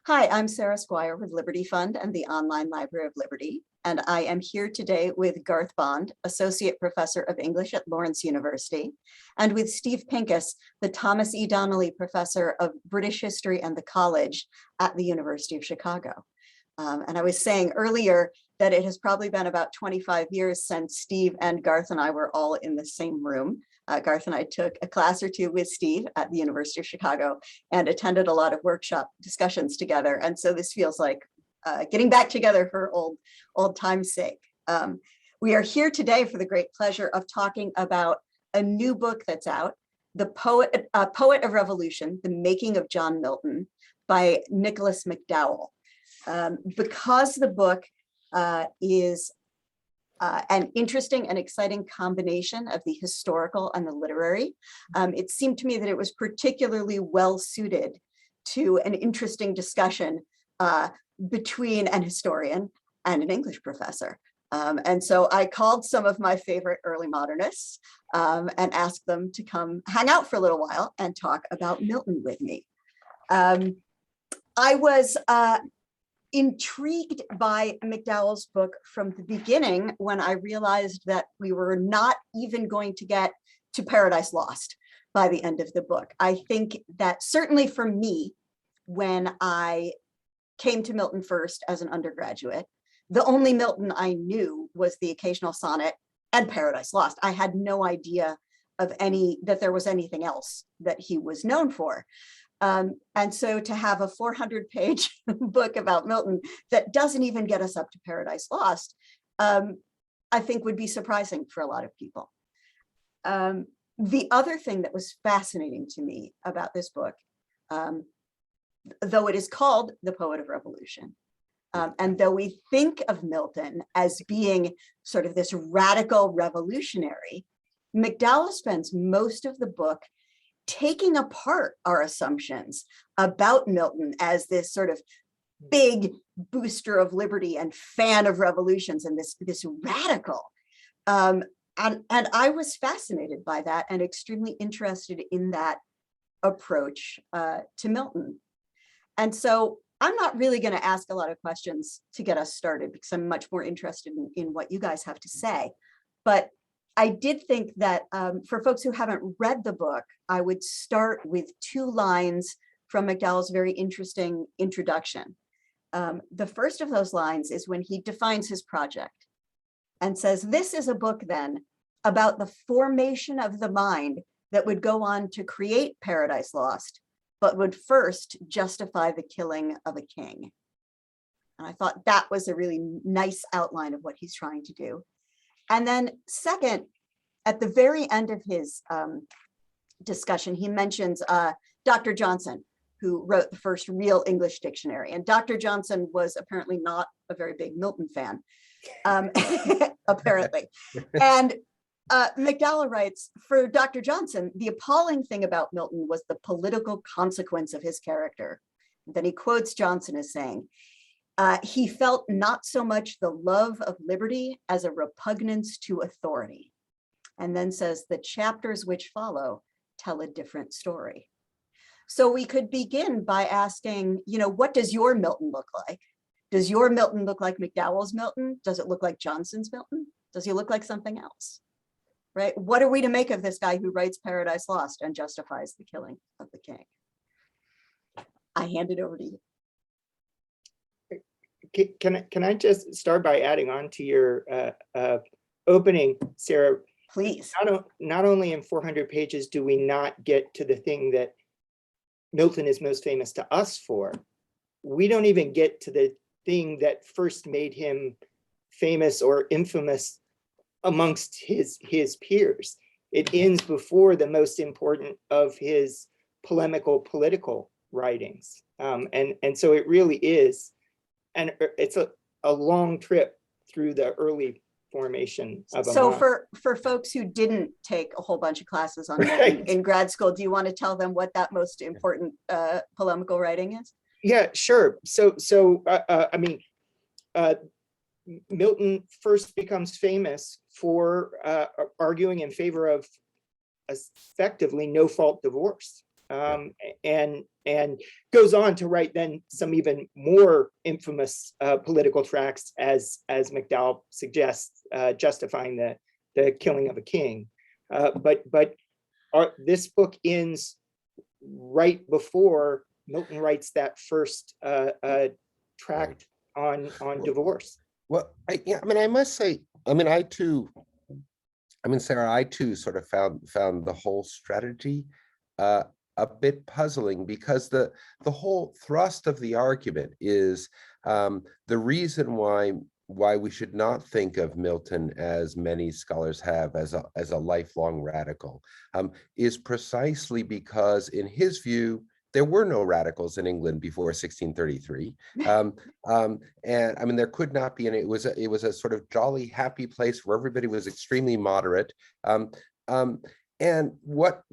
Hi, I'm Sarah Skwire with Liberty Fund and the Online Library of Liberty, and I am here today with Garth Bond, Associate Professor of English at Lawrence University, and with Steve Pincus, the Thomas E. Donnelly Professor of British History and the College at the University of Chicago. And I was saying earlier that it has probably been about 25 years since Steve and Garth and I were all in the same room. Garth and I took a class or two with Steve at the University of Chicago and attended a lot of workshop discussions together. And so this feels like getting back together for old time's sake. We are here today for the great pleasure of talking about a new book that's out, The Poet of Revolution, The Making of John Milton by Nicholas McDowell. Because the book is an interesting and exciting combination of the historical and the literary. It seemed to me that it was particularly well suited to an interesting discussion between an historian and an English professor. And so I called some of my favorite early modernists and asked them to come hang out for a little while and talk about Milton with me. I was intrigued by McDowell's book from the beginning when I realized that we were not even going to get to Paradise Lost by the end of the book. I think that certainly for me, when I came to Milton first as an undergraduate, the only Milton I knew was the occasional sonnet and Paradise Lost. I had no idea of that there was anything else that he was known for. And so to have a 400-page book about Milton that doesn't even get us up to Paradise Lost, I think would be surprising for a lot of people. The other thing that was fascinating to me about this book, though it is called The Poet of Revolution, and though we think of Milton as being sort of this radical revolutionary, McDowell spends most of the book taking apart our assumptions about Milton as this sort of big booster of liberty and fan of revolutions and this radical. And I was fascinated by that and extremely interested in that approach to Milton. And so I'm not really going to ask a lot of questions to get us started because I'm much more interested in what you guys have to say. But I did think that for folks who haven't read the book, I would start with two lines from McDowell's very interesting introduction. The first of those lines is when he defines his project and says, "This is a book then about the formation of the mind that would go on to create Paradise Lost, but would first justify the killing of a king." And I thought that was a really nice outline of what he's trying to do. And then second, at the very end of his discussion, he mentions Dr. Johnson, who wrote the first real English dictionary. And Dr. Johnson was apparently not a very big Milton fan, apparently. And McDowell writes, for Dr. Johnson, the appalling thing about Milton was the political consequence of his character. And then he quotes Johnson as saying, he felt not so much the love of liberty as a repugnance to authority. And then says the chapters which follow tell a different story. So we could begin by asking, what does your Milton look like? Does your Milton look like McDowell's Milton? Does it look like Johnson's Milton? Does he look like something else? Right? What are we to make of this guy who writes Paradise Lost and justifies the killing of the king? I hand it over to you. Can I just start by adding on to your opening, Sarah? Please. Not only in 400 pages do we not get to the thing that Milton is most famous to us for, we don't even get to the thing that first made him famous or infamous amongst his peers. It ends before the most important of his polemical political writings. And so it really is. And it's a long trip through the early formation of a So mind. for folks who didn't take a whole bunch of classes on Right. in grad school, do you want to tell them what that most important polemical writing is? Yeah, sure. Milton first becomes famous for arguing in favor of effectively no-fault divorce. and goes on to write then some even more infamous political tracts, as McDowell suggests, justifying the killing of a king. But this book ends right before Milton writes that first tract on divorce. Well, I must say, Sarah, I too sort of found the whole strategy a bit puzzling, because the whole thrust of the argument is the reason why we should not think of Milton, as many scholars have, as a lifelong radical, is precisely because, in his view, there were no radicals in England before 1633, and there could not be, and it was a sort of jolly, happy place where everybody was extremely moderate. And what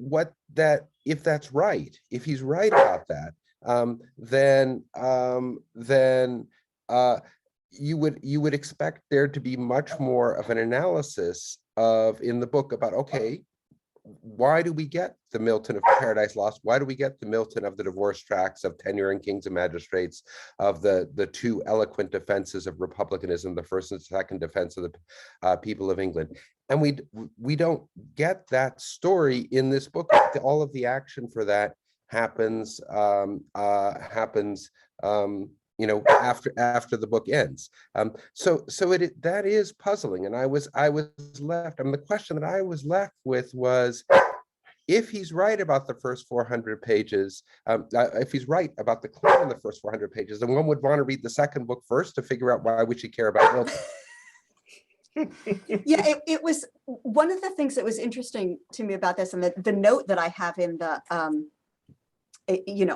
that, if that's right, if he's right about that, then you would expect there to be much more of an analysis in the book about, okay, why do we get the Milton of Paradise Lost? Why do we get the Milton of the divorce tracts, of tenure and kings and magistrates, of the two eloquent defenses of republicanism, the first and second defense of the people of England? And we don't get that story in this book. All of the action for that happens after the book ends. So that is puzzling. And I was left, the question that I was left with was, if he's right about the first 400 pages, if he's right about the claim in the first 400 pages, then one would want to read the second book first to figure out why we should care about Milton. Yeah, it was one of the things that was interesting to me about this, and the note that I have in the,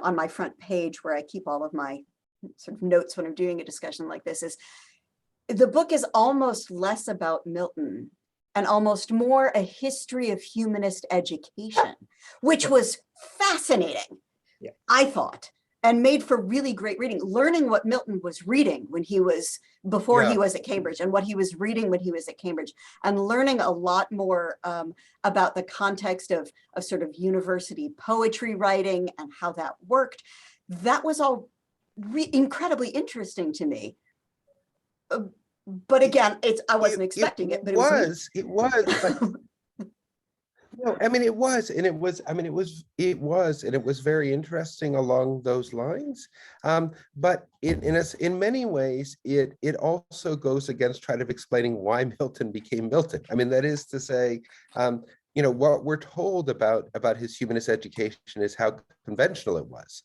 on my front page where I keep all of my sort of notes when I'm doing a discussion like this, is the book is almost less about Milton and almost more a history of humanist education, which was fascinating, yeah, I thought, and made for really great reading. Learning what Milton was reading when he was, before he was at Cambridge, and what he was reading when he was at Cambridge, and learning a lot more about the context of sort of university poetry writing and how that worked. That was all incredibly interesting to me. But again, I wasn't expecting it, but it was. No, it was, and it was very interesting along those lines. But in many ways, it also goes against trying to explaining why Milton became Milton. That is to say, what we're told about his humanist education is how conventional it was.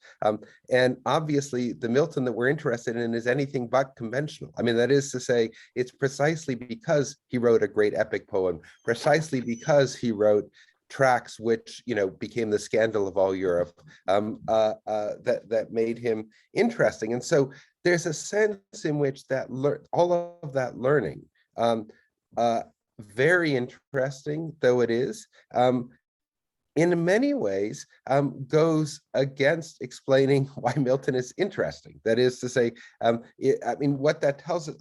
And obviously the Milton that we're interested in is anything but conventional. That is to say, it's precisely because he wrote a great epic poem, precisely because he wrote tracts which became the scandal of all Europe, that made him interesting. And so there's a sense in which that all of that learning, very interesting though it is, in many ways goes against explaining why Milton is interesting. That is to say, what that tells us,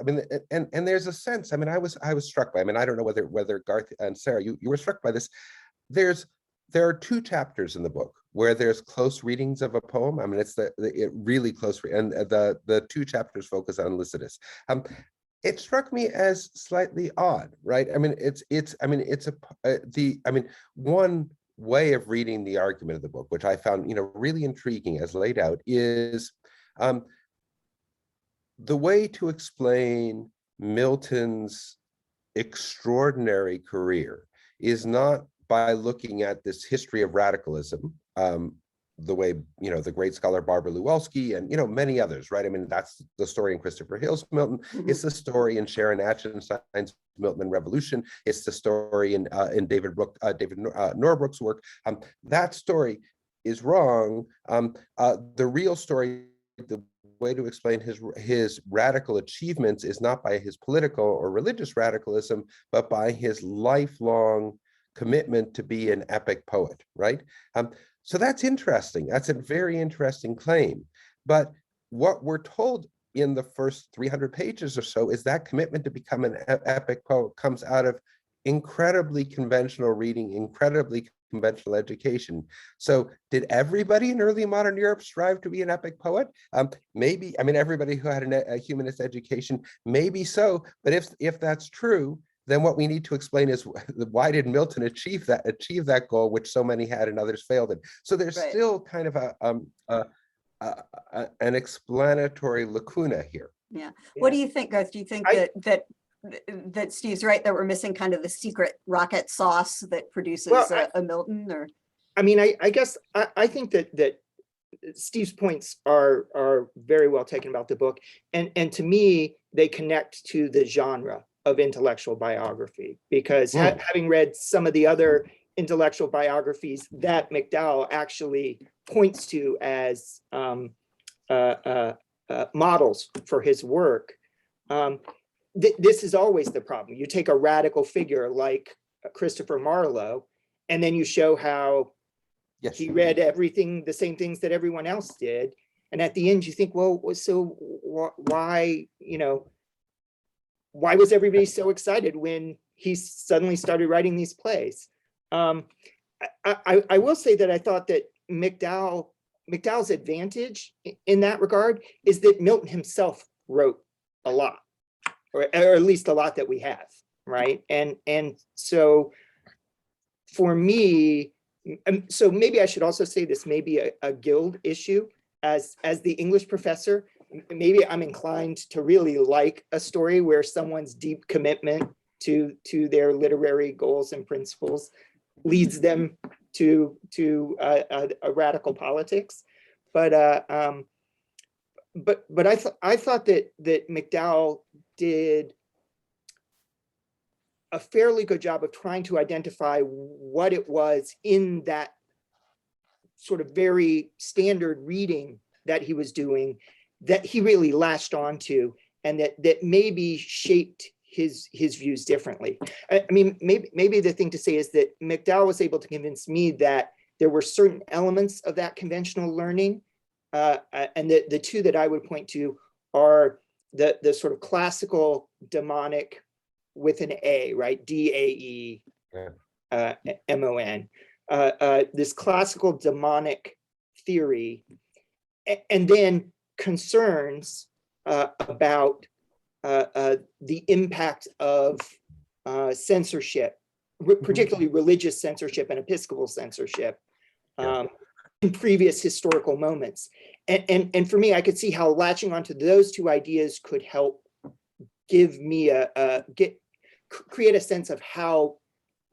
and there's a sense, I was struck by, I don't know whether Garth and Sarah, you were struck by this. There are two chapters in the book where there's close readings of a poem. It's really close, and the two chapters focus on Lycidas. It struck me as slightly odd, right? One way of reading the argument of the book, which I found, really intriguing as laid out, is the way to explain Milton's extraordinary career is not by looking at this history of radicalism, the way, the great scholar Barbara Lewalski and, many others, right? That's the story in Christopher Hill's Milton. Mm-hmm. It's the story in Sharon Achenstein's Milton and Revolution. It's the story in David Norbrook's work. That story is wrong. The real story, the way to explain his radical achievements is not by his political or religious radicalism, but by his lifelong commitment to be an epic poet, right? So that's interesting. That's a very interesting claim. But what we're told in the first 300 pages or so is that commitment to become an epic poet comes out of incredibly conventional reading, incredibly conventional education. So did everybody in early modern Europe strive to be an epic poet? Maybe, I mean, everybody who had a humanist education, maybe so. But if that's true, then what we need to explain is why did Milton achieve that goal, which so many had and others failed in? So there's Right. still kind of an explanatory lacuna here. Yeah. What do you think, Garth? Do you think that Steve's right, that we're missing kind of the secret rocket sauce that produces a Milton? Or I mean, I guess I think that Steve's points are very well taken about the book, and to me they connect to the genre of intellectual biography, because having read some of the other intellectual biographies that McDowell actually points to as models for his work, this is always the problem. You take a radical figure like Christopher Marlowe, and then you show how he read everything, the same things that everyone else did. And at the end you think, well, so why, why was everybody so excited when he suddenly started writing these plays? I will say that I thought that McDowell's advantage in that regard is that Milton himself wrote a lot, or at least a lot that we have, right? And so for me, so maybe I should also say this may be a guild issue. As the English professor, maybe I'm inclined to really like a story where someone's deep commitment to their literary goals and principles leads them to a radical politics. But I thought that McDowell did a fairly good job of trying to identify what it was in that sort of very standard reading that he was doing that he really latched onto, and that maybe shaped his views differently. I mean, maybe the thing to say is that McDowell was able to convince me that there were certain elements of that conventional learning, and the two that I would point to are the sort of classical demonic with an A, right? DAEMON. This classical demonic theory, and then concerns about the impact of censorship, particularly religious censorship and episcopal censorship, in previous historical moments. And for me, I could see how latching onto those two ideas could help give me create a sense of how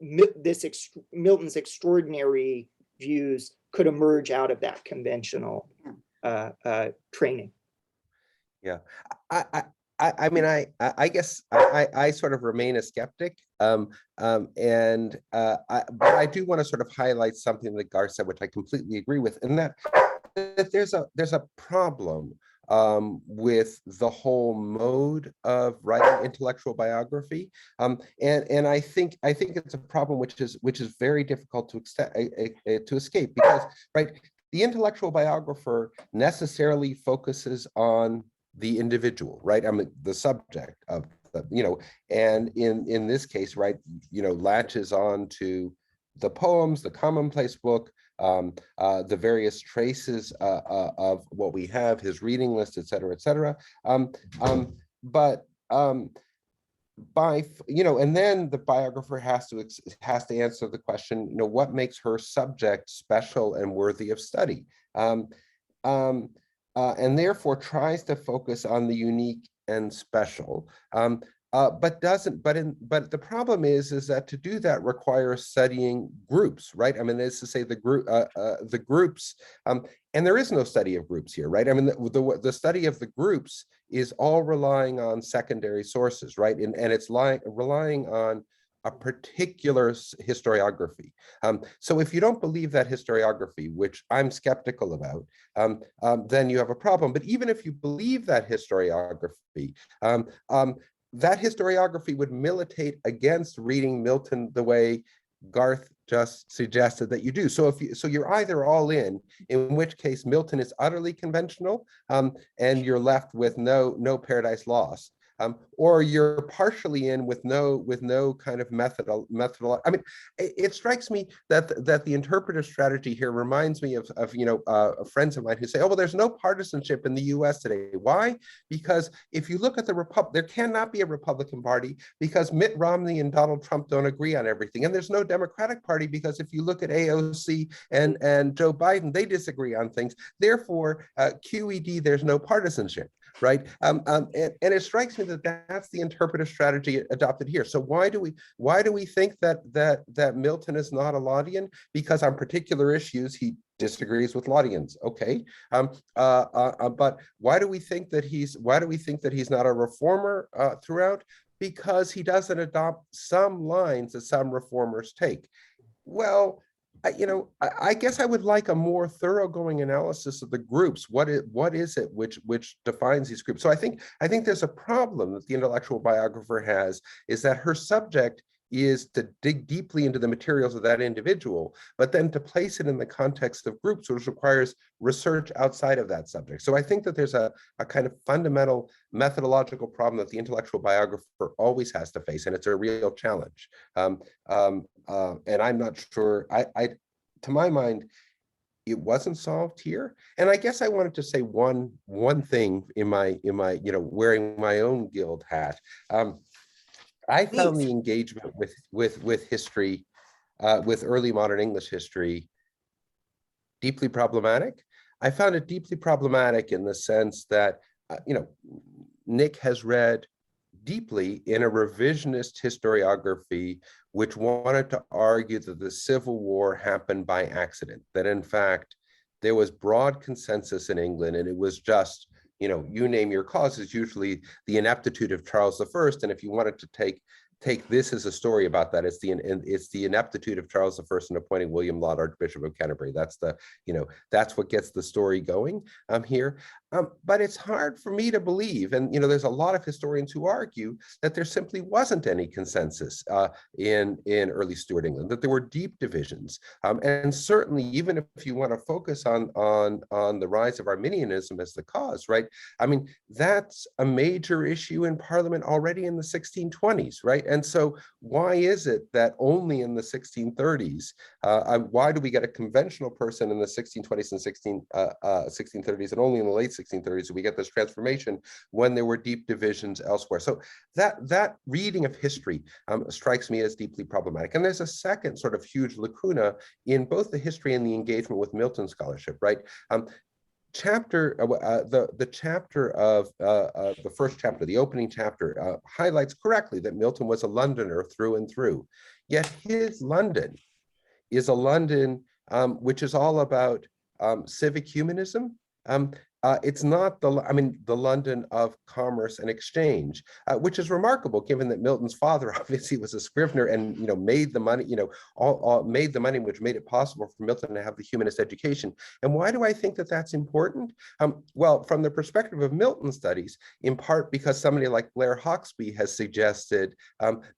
Milton's extraordinary views could emerge out of that conventional training. Yeah, I mean, I guess I sort of remain a skeptic, but I do want to sort of highlight something that Garth said, which I completely agree with, and that there's a problem with the whole mode of writing intellectual biography, and I think it's a problem which is very difficult to escape, because the intellectual biographer necessarily focuses on the individual, right? I mean, the subject of and in this case, latches on to the poems, the commonplace book, the various traces of what we have, his reading list, et cetera, et cetera. And then the biographer has to answer the question, what makes her subject special and worthy of study, and therefore tries to focus on the unique and special. But the problem is that to do that requires studying groups, right? I mean, that is to say the groups, and there is no study of groups here, right? I mean, the study of the groups is all relying on secondary sources, right? And it's relying on a particular historiography. So if you don't believe that historiography, which I'm skeptical about, then you have a problem. But even if you believe that historiography, that historiography would militate against reading Milton the way Garth just suggested that you do. So you're either all in which case Milton is utterly conventional, and you're left with no Paradise Lost, or you're partially in with no kind of methodology. I mean, it strikes me that the interpretive strategy here reminds me of friends of mine who say, oh, well, there's no partisanship in the US today. Why? Because if you look at the Republic, there cannot be a Republican Party because Mitt Romney and Donald Trump don't agree on everything. And there's no Democratic Party because if you look at AOC and Joe Biden, they disagree on things. Therefore, QED, there's no partisanship. Right, and it strikes me that that's the interpretive strategy adopted here. So why do we think that Milton is not a Laudian? Because on particular issues he disagrees with Laudians. Okay, but why do we think that he's not a reformer throughout? Because he doesn't adopt some lines that some reformers take. Well, I guess I would like a more thoroughgoing analysis of the groups. What is it which defines these groups? So I think there's a problem that the intellectual biographer has, is that her subject is to dig deeply into the materials of that individual, but then to place it in the context of groups, which requires research outside of that subject. So I think that there's a kind of fundamental methodological problem that the intellectual biographer always has to face, and it's a real challenge. And I'm not sure, to my mind, it wasn't solved here. And I guess I wanted to say one thing in my wearing my own guild hat. I found the engagement with history, with early modern English history, deeply problematic. I found it deeply problematic in the sense that, Nick has read deeply in a revisionist historiography which wanted to argue that the Civil War happened by accident, that in fact there was broad consensus in England, and it was just, you name your causes, usually the ineptitude of Charles I, and if you wanted to take this as a story about that, it's the ineptitude of Charles I in appointing William Laud Archbishop of Canterbury. That's that's what gets the story going here. But it's hard for me to believe, and there's a lot of historians who argue that there simply wasn't any consensus in early Stuart England, that there were deep divisions, and certainly even if you want to focus on the rise of Arminianism as the cause, right? I mean, that's a major issue in Parliament already in the 1620s, right? And so why is it that only in the 1630s, why do we get a conventional person in the 1620s and 1630s, and only in the late 1630s do we get this transformation when there were deep divisions elsewhere? So that reading of history strikes me as deeply problematic. And there's a second sort of huge lacuna in both the history and the engagement with Milton scholarship, right? The chapter of the first chapter, the opening chapter, highlights correctly that Milton was a Londoner through and through. Yet his London is a London which is all about civic humanism. It's not the London of commerce and exchange, which is remarkable given that Milton's father obviously was a scrivener and made the money, made the money which made it possible for Milton to have the humanist education. And why do I think that that's important? Well, from the perspective of Milton studies, in part because somebody like Blair Hawksby has suggested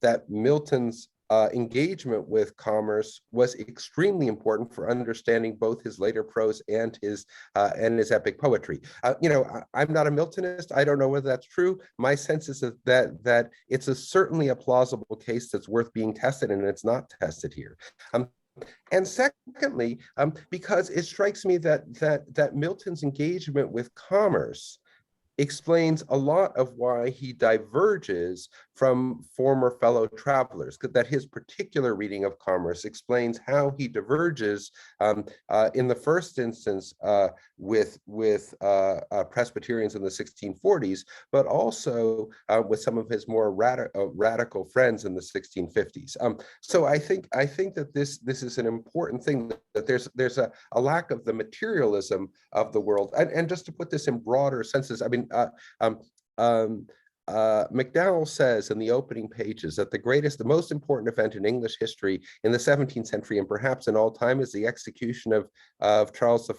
that Milton's engagement with commerce was extremely important for understanding both his later prose and his epic poetry. I'm not a Miltonist. I don't know whether that's true. My sense is that it's certainly a plausible case that's worth being tested, and it's not tested here. And secondly, because it strikes me that Milton's engagement with commerce explains a lot of why he diverges from former fellow travelers, that his particular reading of commerce explains how he diverges in the first instance with Presbyterians in the 1640s, but also with some of his more radical friends in the 1650s. So I think that this is an important thing, that there's a lack of the materialism of the world. And just to put this in broader senses, I mean, McDowell says in the opening pages that the most important event in English history in the 17th century, and perhaps in all time, is the execution of Charles I.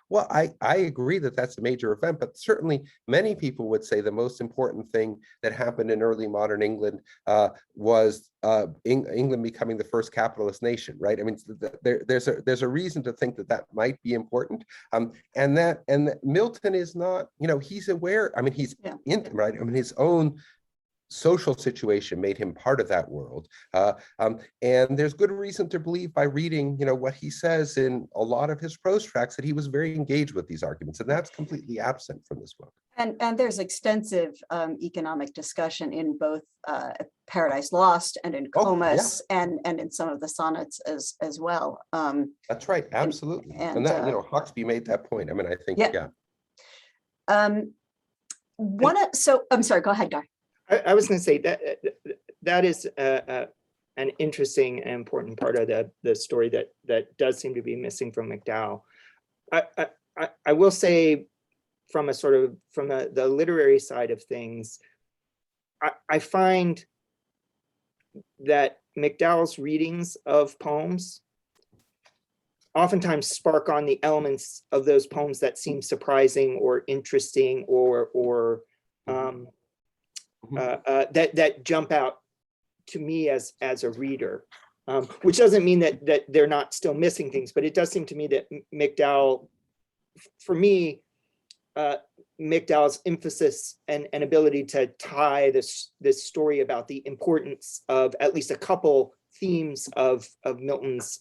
Well, I agree that that's a major event, but certainly many people would say the most important thing that happened in early modern England was England becoming the first capitalist nation, right? I mean, there's a reason to think that might be important, and Milton is not, he's aware. I mean, he's in, right? I mean, his own social situation made him part of that world. And there's good reason to believe by reading, what he says in a lot of his prose tracts that he was very engaged with these arguments, and that's completely absent from this book. And there's extensive economic discussion in both Paradise Lost and in Comus, and in some of the sonnets as well. That's right, absolutely. And that, Hawksby made that point. I mean, I think, yeah. So I'm sorry, go ahead, Garth. I was going to say that is an interesting and important part of the story that does seem to be missing from McDowell. I will say, from the literary side of things, I find that McDowell's readings of poems oftentimes spark on the elements of those poems that seem surprising or interesting or that jump out to me as a reader, which doesn't mean that they're not still missing things, but it does seem to me that McDowell, for me, McDowell's emphasis and ability to tie this story about the importance of at least a couple themes of Milton's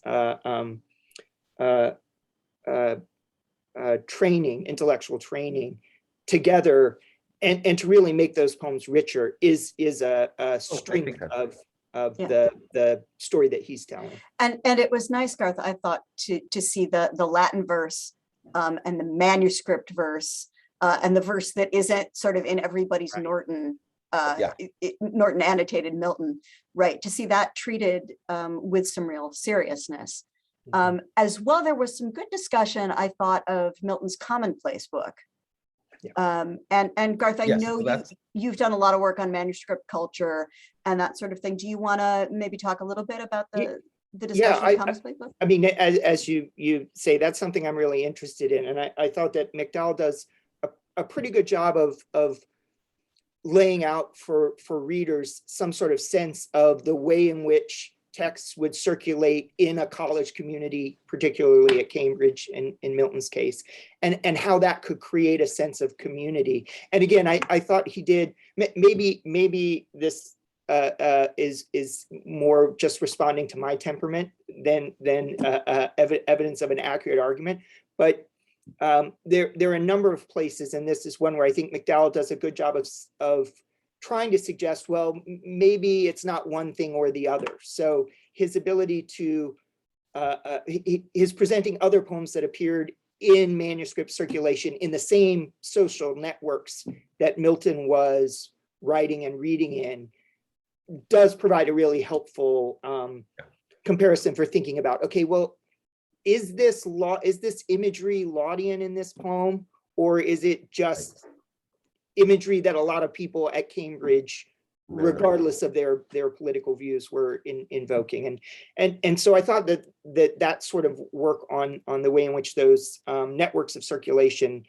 training, intellectual training, together, and to really make those poems richer is a strength of the story that he's telling. And it was nice, Garth, I thought, to see the Latin verse and the manuscript verse and the verse that isn't sort of in everybody's Right. Norton Norton annotated Milton, right? To see that treated with some real seriousness. As well, there was some good discussion, I thought, of Milton's commonplace book. Yeah. And Garth, I Yes, know well, you've done a lot of work on manuscript culture and that sort of thing. Do you want to maybe talk a little bit about the discussion of commonplace book? I mean, as you say, that's something I'm really interested in, and I thought that McDowell does a pretty good job of laying out for readers some sort of sense of the way in which texts would circulate in a college community, particularly at Cambridge in Milton's case, and how that could create a sense of community. And again, I thought he did, maybe this is more just responding to my temperament than evidence of an accurate argument. But there are a number of places, and this is one where I think McDowell does a good job of trying to suggest, well, maybe it's not one thing or the other. So his ability to, his presenting other poems that appeared in manuscript circulation in the same social networks that Milton was writing and reading in, does provide a really helpful comparison for thinking about, okay, well, is this imagery Laudian in this poem, or is it just imagery that a lot of people at Cambridge, regardless of their political views, were invoking? And so I thought that sort of work on the way in which those networks of circulation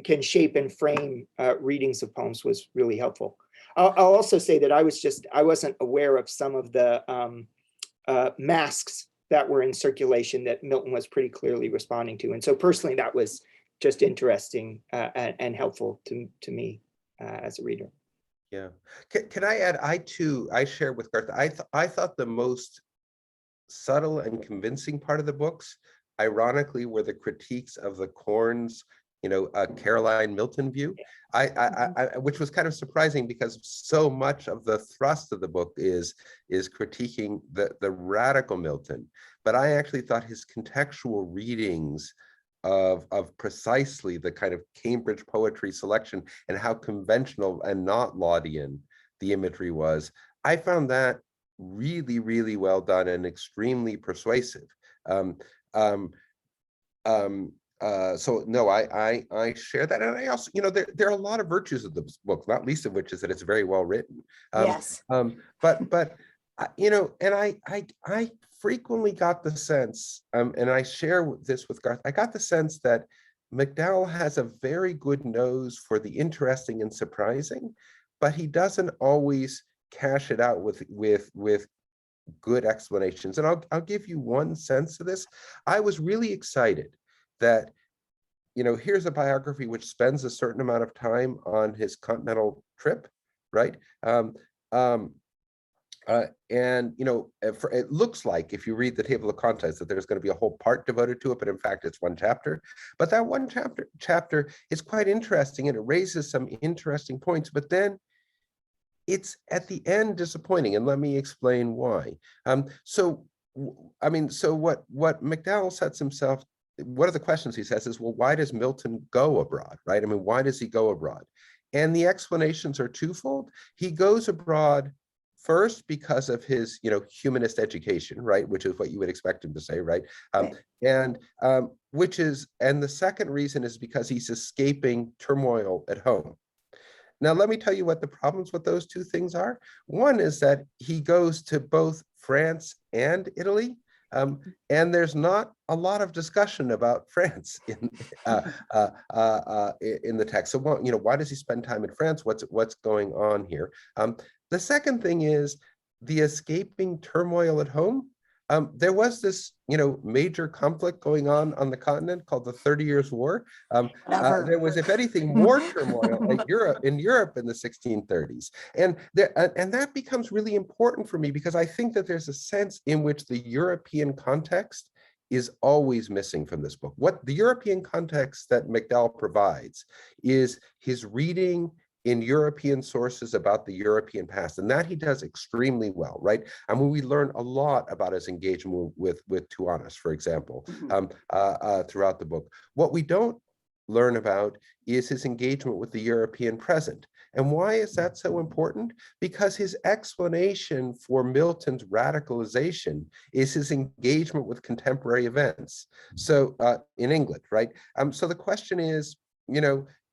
can shape and frame readings of poems was really helpful. I'll also say that I wasn't aware of some of the masks that were in circulation that Milton was pretty clearly responding to. And so personally, that was just interesting and helpful to me as a reader. Yeah. Can I add, I share with Garth, I thought the most subtle and convincing part of the books, ironically, were the critiques of the Corns, Caroline Milton view, which was kind of surprising because so much of the thrust of the book is critiquing the radical Milton. But I actually thought his contextual readings of precisely the kind of Cambridge poetry selection and how conventional and not Laudian the imagery was, I found that really, really well done and extremely persuasive. So no, I share that, and I also, there are a lot of virtues of the book, not least of which is that it's very well written. Yes. But and I frequently got the sense, and I share this with Garth, I got the sense that McDowell has a very good nose for the interesting and surprising, but he doesn't always cash it out with good explanations. And I'll give you one sense of this. I was really excited that, here's a biography which spends a certain amount of time on his continental trip, right? And it looks like, if you read the table of contents, that there's going to be a whole part devoted to it, but in fact it's one chapter. But that one chapter is quite interesting, and it raises some interesting points, but then it's at the end disappointing, and let me explain why. So what McDowell sets himself, one of the questions he says is, well, why does Milton go abroad, right? I mean, why does he go abroad? And the explanations are twofold. He goes abroad first because of his, humanist education, right? Which is what you would expect him to say, right? Right. And the second reason is because he's escaping turmoil at home. Now, let me tell you what the problems with those two things are. One is that he goes to both France and Italy, and there's not a lot of discussion about France in the text. So, why does he spend time in France? What's going on here? The second thing is the escaping turmoil at home. There was this, major conflict going on the continent called the 30 Years' War. There was, if anything, more turmoil in Europe in the 1630s. And that becomes really important for me, because I think that there's a sense in which the European context is always missing from this book. What the European context that McDowell provides is his reading in European sources about the European past, and that he does extremely well, right? I mean, we learn a lot about his engagement with Tuanis, for example, throughout the book. What we don't learn about is his engagement with the European present. And why is that so important? Because his explanation for Milton's radicalization is his engagement with contemporary events. So in England, right? So the question is,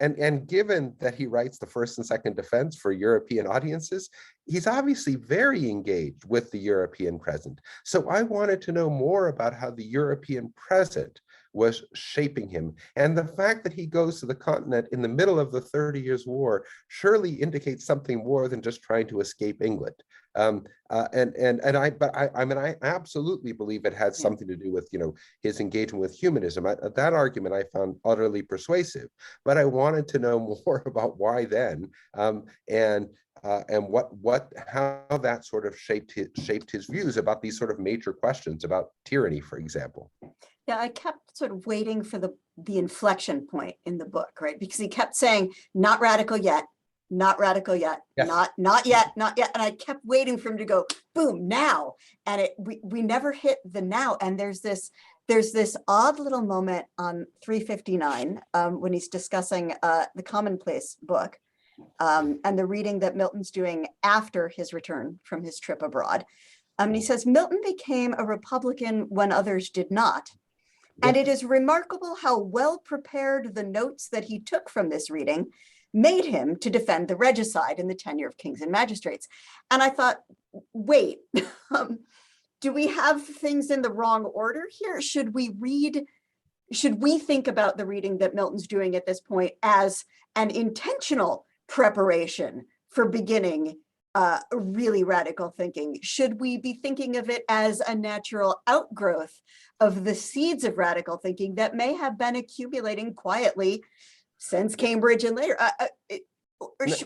and given that he writes the first and second defense for European audiences, he's obviously very engaged with the European present. So I wanted to know more about how the European present was shaping him. And the fact that he goes to the continent in the middle of the 30 Years' War surely indicates something more than just trying to escape England. I absolutely believe it has something to do with, his engagement with humanism. That argument I found utterly persuasive, but I wanted to know more about why then, and how that sort of shaped his views about these sort of major questions about tyranny, for example. Yeah, I kept sort of waiting for the inflection point in the book, right? Because he kept saying, not radical yet, not radical yet, Yes. not yet. And I kept waiting for him to go, boom, now. And we never hit the now. And there's this odd little moment on 359 when he's discussing the Commonplace book and the reading that Milton's doing after his return from his trip abroad. And he says, Milton became a Republican when others did not. And it is remarkable how well prepared the notes that he took from this reading made him to defend the regicide in the tenure of kings and magistrates. And I thought, wait, do we have things in the wrong order here? Should we think about the reading that Milton's doing at this point as an intentional preparation for beginning really radical thinking? Should we be thinking of it as a natural outgrowth of the seeds of radical thinking that may have been accumulating quietly since Cambridge and later?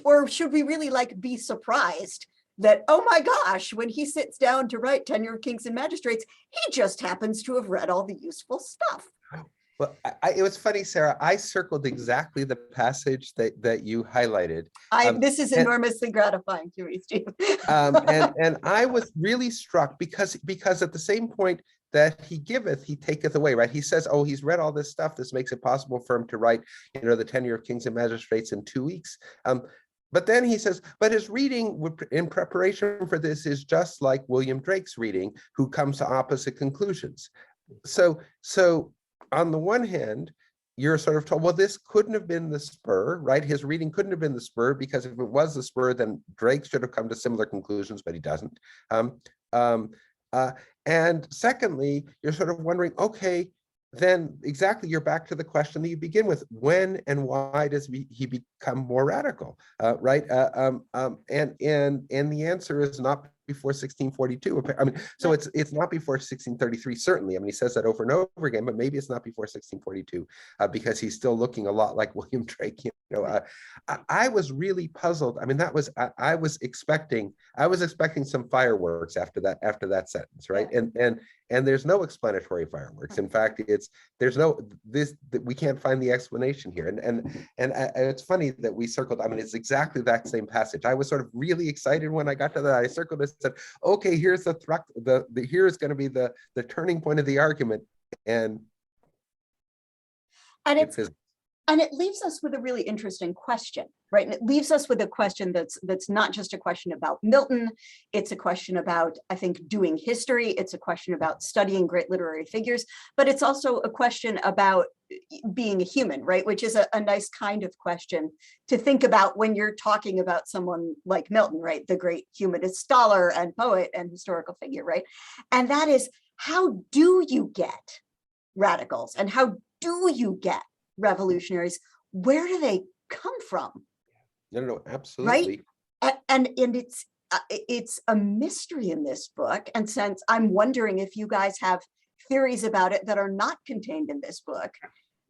Or should we really be surprised that, oh my gosh, when he sits down to write Tenure of Kings and Magistrates, he just happens to have read all the useful stuff? Well, it was funny, Sarah. I circled exactly the passage that you highlighted. This is enormously gratifying to me, Steve. and I was really struck because at the same point that he giveth, he taketh away, right? He says, oh, he's read all this stuff. This makes it possible for him to write, the Tenure of Kings and Magistrates in 2 weeks. But then he says, but his reading in preparation for this is just like William Drake's reading, who comes to opposite conclusions. So on the one hand, you're sort of told, well, this couldn't have been the spur, right? His reading couldn't have been the spur, because if it was the spur, then Drake should have come to similar conclusions, but he doesn't. And secondly, you're sort of wondering, okay, then exactly, you're back to the question that you begin with: when and why does he become more radical, right? And the answer is not before 1642. I mean, so it's not before 1633, certainly. I mean, he says that over and over again, but maybe it's not before 1642 because he's still looking a lot like William Drake. You know, I was really puzzled. I mean, that was I was expecting some fireworks after that sentence, right? Yeah. And there's no explanatory fireworks. In fact, we can't find the explanation here. And it's funny that we circled. I mean, it's exactly that same passage. I was sort of really excited when I got to that. I circled it and said, okay, here's the here's going to be the turning point of the argument. And it leaves us with a really interesting question, right? And it leaves us with a question that's not just a question about Milton. It's a question about, I think, doing history. It's a question about studying great literary figures, but it's also a question about being a human, right? Which is a nice kind of question to think about when you're talking about someone like Milton, right? The great humanist scholar and poet and historical figure, right? And that is, how do you get radicals and how do you get revolutionaries? Where do they come from? No, absolutely. Right. And it's a mystery in this book. And since I'm wondering if you guys have theories about it that are not contained in this book,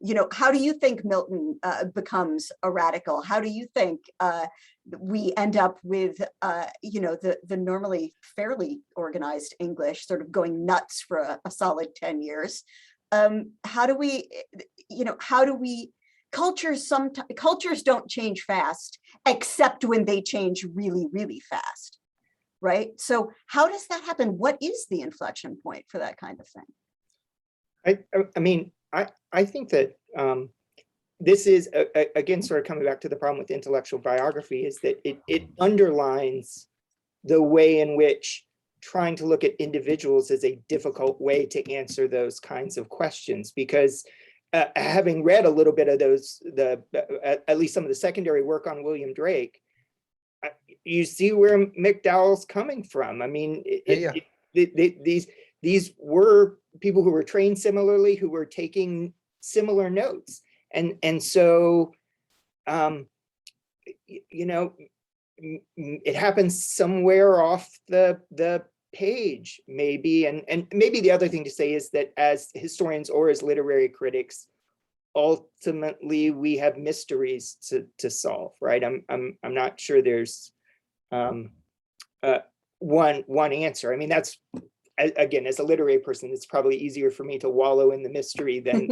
you know, how do you think Milton becomes a radical? How do you think we end up with, you know, the normally fairly organized English sort of going nuts for a solid 10 years? How do we, you know, cultures don't change fast, except when they change really, really fast, right? So how does that happen? What is the inflection point for that kind of thing? I mean, I think that this is, again, sort of coming back to the problem with intellectual biography, is that it underlines the way in which trying to look at individuals is a difficult way to answer those kinds of questions, because having read a little bit of at least some of the secondary work on William Drake, you see where McDowell's coming from. I mean, these were people who were trained similarly, who were taking similar notes, and so you know, it happens somewhere off the page, maybe. And maybe the other thing to say is that as historians or as literary critics, ultimately we have mysteries to solve, right? I'm not sure there's one answer. I mean, that's, again, as a literary person, it's probably easier for me to wallow in the mystery than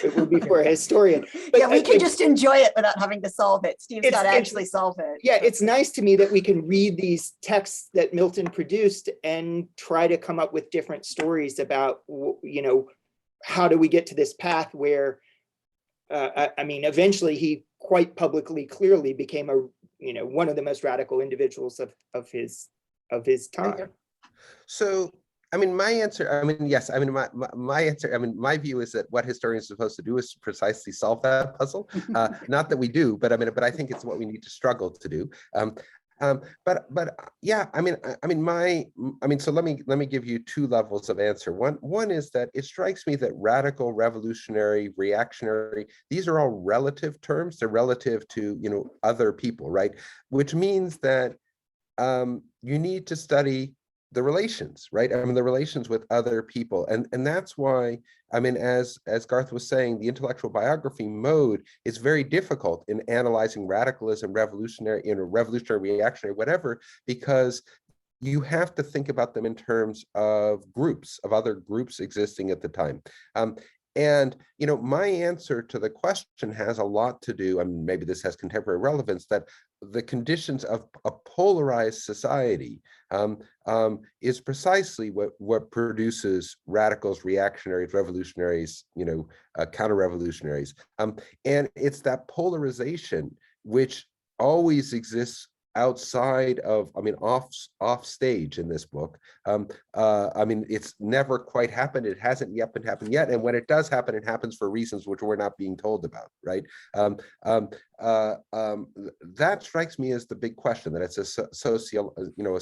it would be for a historian. But yeah, we can just enjoy it without having to solve it. Steve's got to actually solve it. Yeah, it's nice to me that we can read these texts that Milton produced and try to come up with different stories about, you know, how do we get to this path where, I mean, eventually he quite publicly, clearly became one of the most radical individuals of his time. So, I mean, my answer, I mean, yes, I mean, my answer, I mean, my view is that what historians are supposed to do is precisely solve that puzzle. Not that we do, but I think it's what we need to struggle to do. But yeah, I mean, so let me give you two levels of answer. One is that it strikes me that radical, revolutionary, reactionary, these are all relative terms. They're relative to, you know, other people, right? Which means that you need to study the relations, right? I mean, the relations with other people. And that's why, I mean, as Garth was saying, the intellectual biography mode is very difficult in analyzing radicalism, revolutionary, reactionary, whatever, because you have to think about them in terms of groups, of other groups existing at the time. And, you know, my answer to the question has a lot to do, I mean, maybe this has contemporary relevance, that the conditions of a polarized society is precisely what produces radicals, reactionaries, revolutionaries, you know, counter-revolutionaries. And it's that polarization which always exists outside of, I mean, off stage in this book. I mean, it's never quite happened. It hasn't yet been happened yet. And when it does happen, it happens for reasons which we're not being told about, right? that strikes me as the big question, that it's a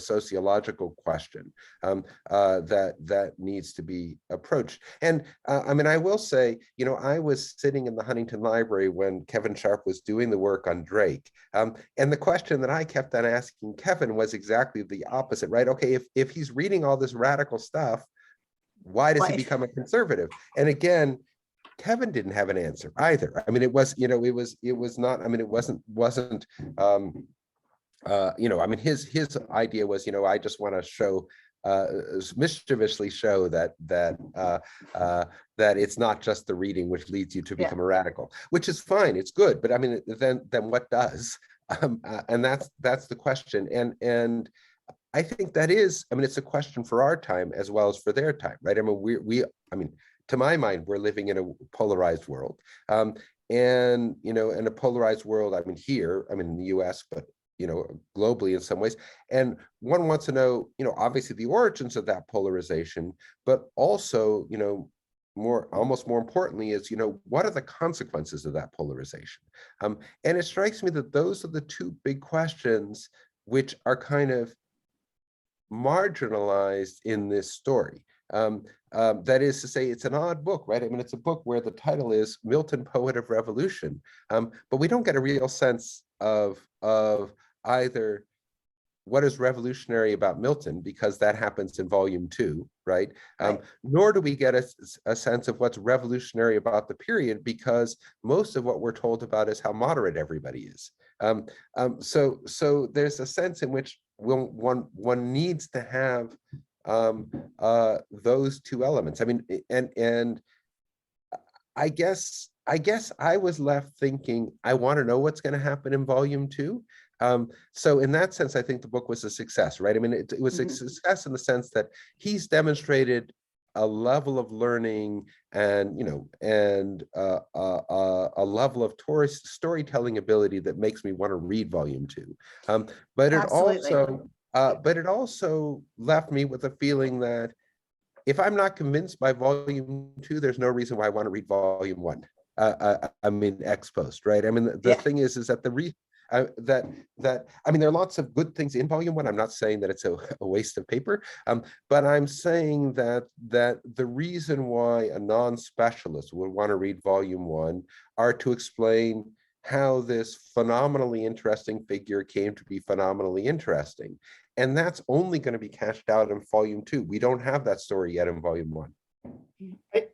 sociological question that needs to be approached. And I mean, I will say, I was sitting in the Huntington Library when Kevin Sharp was doing the work on Drake. And the question that I kept on asking Kevin was exactly the opposite, right? Okay, if he's reading all this radical stuff, why does he become a conservative? And again, Kevin didn't have an answer either. I mean, it was not, I mean, it wasn't, I mean, his idea was, I just want to show, mischievously show that it's not just the reading which leads you to become a radical, which is fine. It's good. But I mean, then what does? And that's the question. And I think that is, I mean, it's a question for our time as well as for their time, right? I mean, I mean, to my mind, we're living in a polarized world. And, in a polarized world, I mean, here, I mean, in the US, but, globally in some ways. And one wants to know, obviously the origins of that polarization, but also, almost more importantly is, what are the consequences of that polarization? And it strikes me that those are the two big questions which are kind of marginalized in this story. That is to say, it's an odd book, right? I mean, it's a book where the title is Milton, Poet of Revolution, but we don't get a real sense of either what is revolutionary about Milton, because that happens in volume 2, right? Nor do we get a sense of what's revolutionary about the period, because most of what we're told about is how moderate everybody is. So there's a sense in which one needs to have those two elements. I mean, and I guess I was left thinking, I want to know what's going to happen in volume 2. So in that sense, I think the book was a success, right? I mean, it was a success in the sense that he's demonstrated a level of learning and, a level of storytelling ability that makes me want to read volume 2. But it also left me with a feeling that if I'm not convinced by volume 2, there's no reason why I want to read volume 1. I mean, ex post, right? I mean, the thing is that I mean, there are lots of good things in volume 1. I'm not saying that it's a waste of paper, but I'm saying that the reason why a non-specialist would want to read volume 1 are to explain how this phenomenally interesting figure came to be phenomenally interesting. And that's only going to be cashed out in volume 2. We don't have that story yet in volume 1.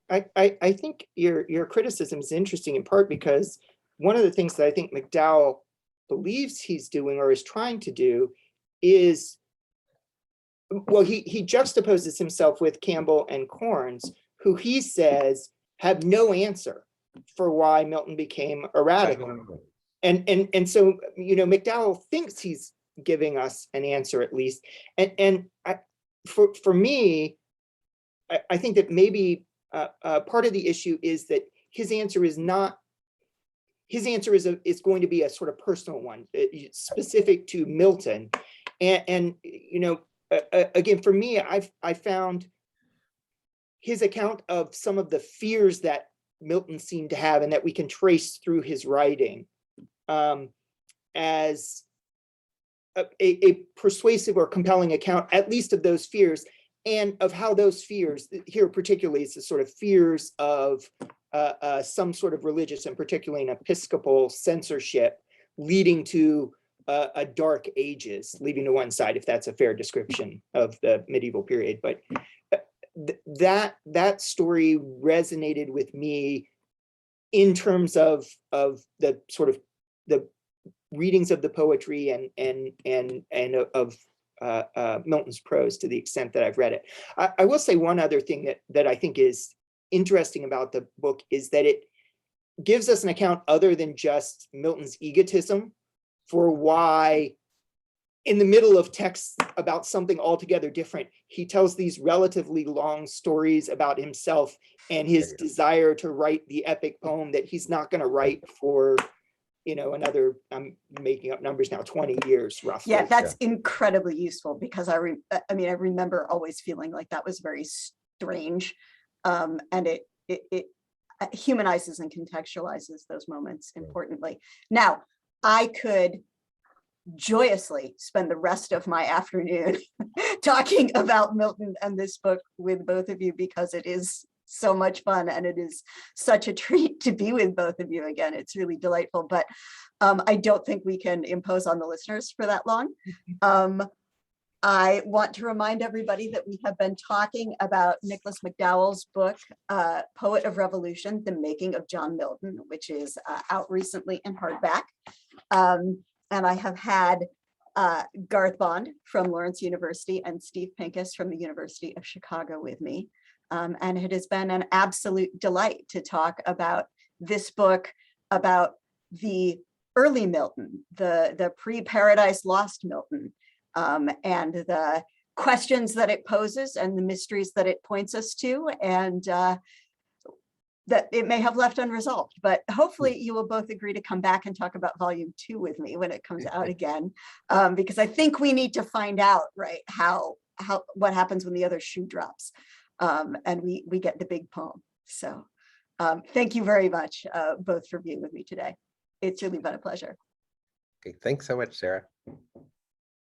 I think your criticism is interesting in part because one of the things that I think McDowell believes he's doing or is trying to do is, well, he juxtaposes himself with Campbell and Corns, who he says have no answer for why Milton became a radical. And so, McDowell thinks he's giving us an answer at least. And for me, I think that maybe part of the issue is that his answer is going to be a sort of personal one, specific to Milton. And again, for me, I found his account of some of the fears that Milton seemed to have and that we can trace through his writing as a persuasive or compelling account, at least of those fears, and of how those fears, here particularly, it's the sort of fears of some sort of religious and particularly an Episcopal censorship leading to a dark ages, leaving to one side, if that's a fair description of the medieval period. But that story resonated with me in terms of the sort of the readings of the poetry and of Milton's prose to the extent that I've read it. I will say one other thing that I think is interesting about the book is that it gives us an account other than just Milton's egotism for why, in the middle of texts about something altogether different, he tells these relatively long stories about himself and his desire to write the epic poem that he's not going to write for, another, I'm making up numbers now, 20 years roughly. Yeah, that's incredibly useful because I remember always feeling like that was very strange. And humanizes and contextualizes those moments importantly. Now, I could joyously spend the rest of my afternoon talking about Milton and this book with both of you, because it is so much fun and it is such a treat to be with both of you again. It's really delightful, but I don't think we can impose on the listeners for that long. I want to remind everybody that we have been talking about Nicholas McDowell's book, Poet of Revolution, The Making of John Milton, which is out recently in hardback. And I have had Garth Bond from Lawrence University and Steve Pincus from the University of Chicago with me. And it has been an absolute delight to talk about this book, about the early Milton, the pre-Paradise Lost Milton, and the questions that it poses and the mysteries that it points us to, and that it may have left unresolved. But hopefully you will both agree to come back and talk about volume 2 with me when it comes out again, because I think we need to find out, right, what happens when the other shoe drops, and we get the big poem. So thank you very much, both, for being with me today. It's really been a pleasure. Okay, thanks so much, Sarah.